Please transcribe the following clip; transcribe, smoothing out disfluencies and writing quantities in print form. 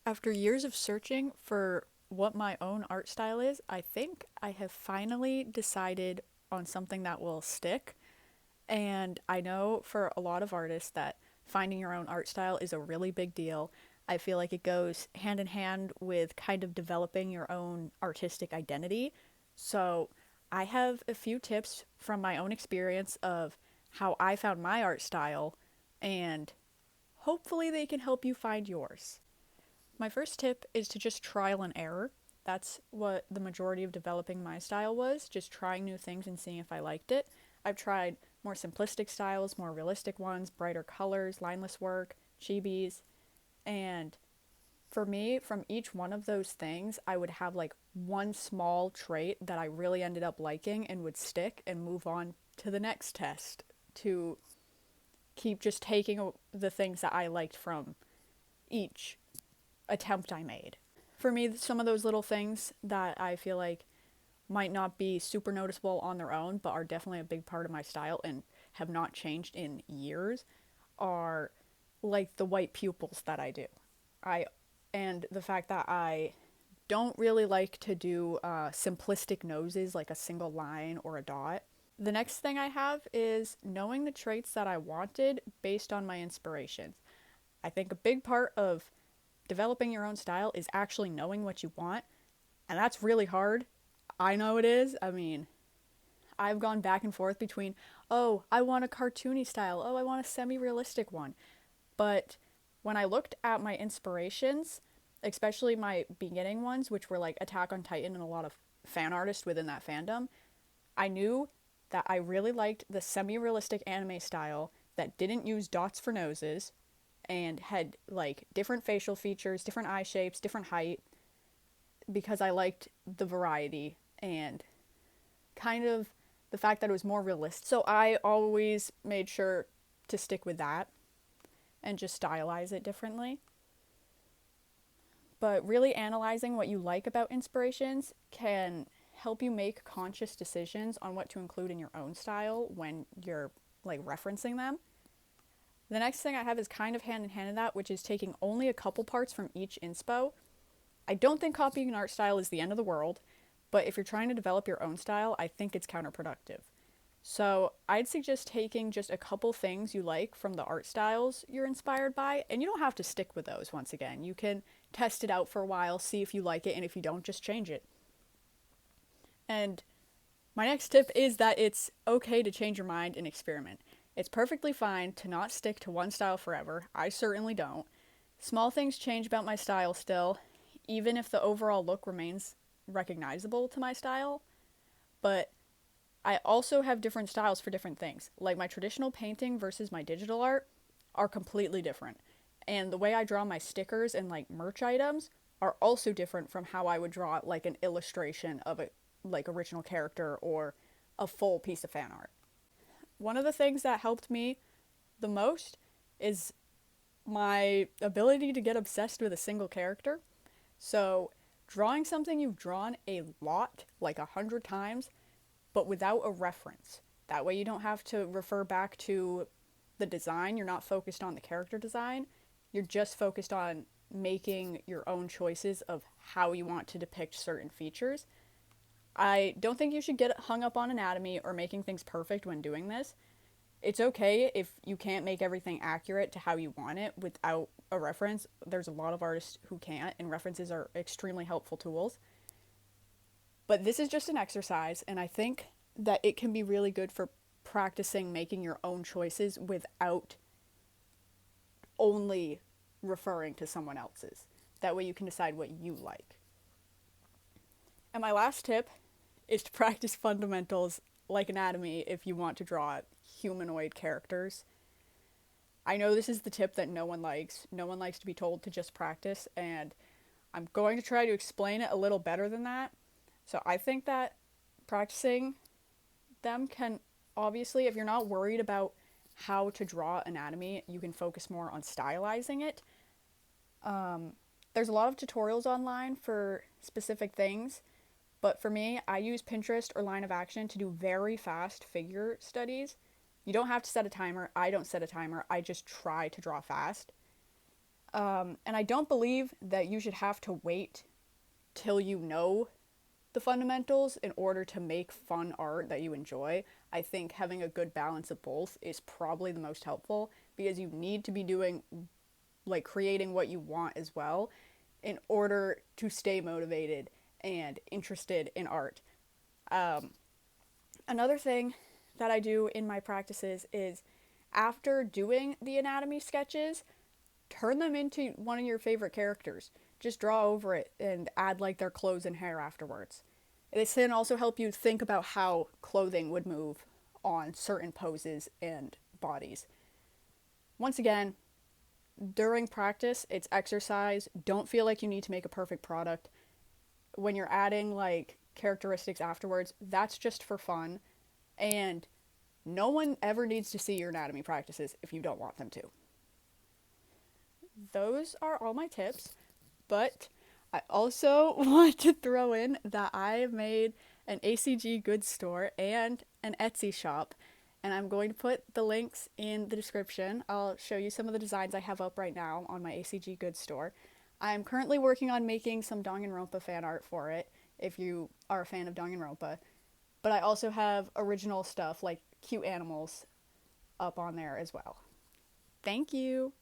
After years of searching for what my own art style is, I think I have finally decided on something that will stick. And I know for a lot of artists that finding your own art style is a really big deal. I feel like it goes hand in hand with kind of developing your own artistic identity. So I have a few tips from my own experience of how I found my art style, and hopefully they can help you find yours. My first tip is to just trial and error. That's what the majority of developing my style was, just trying new things and seeing if I liked it. I've tried more simplistic styles, more realistic ones, brighter colors, lineless work, chibis, and for me, from each one of those things, I would have like one small trait that I really ended up liking and would stick and move on to the next test to keep just taking the things that I liked from each attempt I made. For me, some of those little things that I feel like might not be super noticeable on their own, but are definitely a big part of my style and have not changed in years, are like the white pupils that I do. I and the fact that I don't really like to do simplistic noses like a single line or a dot. The next thing I have is knowing the traits that I wanted based on my inspirations. I think a big part of developing your own style is actually knowing what you want, and that's really hard. I know it is. I mean, I've gone back and forth between, oh, I want a cartoony style, oh, I want a semi realistic one. But when I looked at my inspirations, especially my beginning ones, which were like Attack on Titan and a lot of fan artists within that fandom, I knew that I really liked the semi realistic anime style that didn't use dots for noses and had like different facial features, different eye shapes, different height, because I liked the variety and kind of the fact that it was more realistic. So I always made sure to stick with that and just stylize it differently. But really analyzing what you like about inspirations can help you make conscious decisions on what to include in your own style when you're like referencing them. The next thing I have is kind of hand in hand in that, which is taking only a couple parts from each inspo. I don't think copying an art style is the end of the world, but if you're trying to develop your own style, I think it's counterproductive. So I'd suggest taking just a couple things you like from the art styles you're inspired by, and you don't have to stick with those once again. You can test it out for a while, see if you like it, and if you don't, just change it. And my next tip is that it's okay to change your mind and experiment. It's perfectly fine to not stick to one style forever. I certainly don't. Small things change about my style still, even if the overall look remains recognizable to my style. But I also have different styles for different things. Like my traditional painting versus my digital art are completely different. And the way I draw my stickers and like merch items are also different from how I would draw like an illustration of a like original character or a full piece of fan art. One of the things that helped me the most is my ability to get obsessed with a single character. So, drawing something you've drawn a lot, like 100 times, but without a reference. That way, you don't have to refer back to the design. You're not focused on the character design. You're just focused on making your own choices of how you want to depict certain features. I don't think you should get hung up on anatomy or making things perfect when doing this. It's okay if you can't make everything accurate to how you want it without a reference. There's a lot of artists who can't, and references are extremely helpful tools. But this is just an exercise, and I think that it can be really good for practicing making your own choices without only referring to someone else's. That way you can decide what you like. And my last tip is to practice fundamentals like anatomy if you want to draw humanoid characters. I know this is the tip that no one likes. No one likes to be told to just practice, and I'm going to try to explain it a little better than that. So I think that practicing them can, obviously, if you're not worried about how to draw anatomy, you can focus more on stylizing it. There's a lot of tutorials online for specific things, but for me, I use Pinterest or Line of Action to do very fast figure studies. You don't have to set a timer. I don't set a timer. I just try to draw fast. And I don't believe that you should have to wait till you know the fundamentals in order to make fun art that you enjoy. I think having a good balance of both is probably the most helpful because you need to be doing, like, creating what you want as well in order to stay motivated and interested in art. Um, Another thing that I do in my practices is after doing the anatomy sketches, turn them into one of your favorite characters. Just draw over it and add like their clothes and hair afterwards. This can also help you think about how clothing would move on certain poses and bodies. Once again, during practice, it's exercise. Don't feel like you need to make a perfect product. When you're adding like characteristics afterwards, that's just for fun. And no one ever needs to see your anatomy practices if you don't want them to. Those are all my tips, but I also want to throw in that I have made an ACG goods store and an Etsy shop, and I'm going to put the links in the description. I'll show you some of the designs I have up right now on my ACG goods store. I'm currently working on making some Danganronpa fan art for it, if you are a fan of Danganronpa, but I also have original stuff like cute animals up on there as well. Thank you!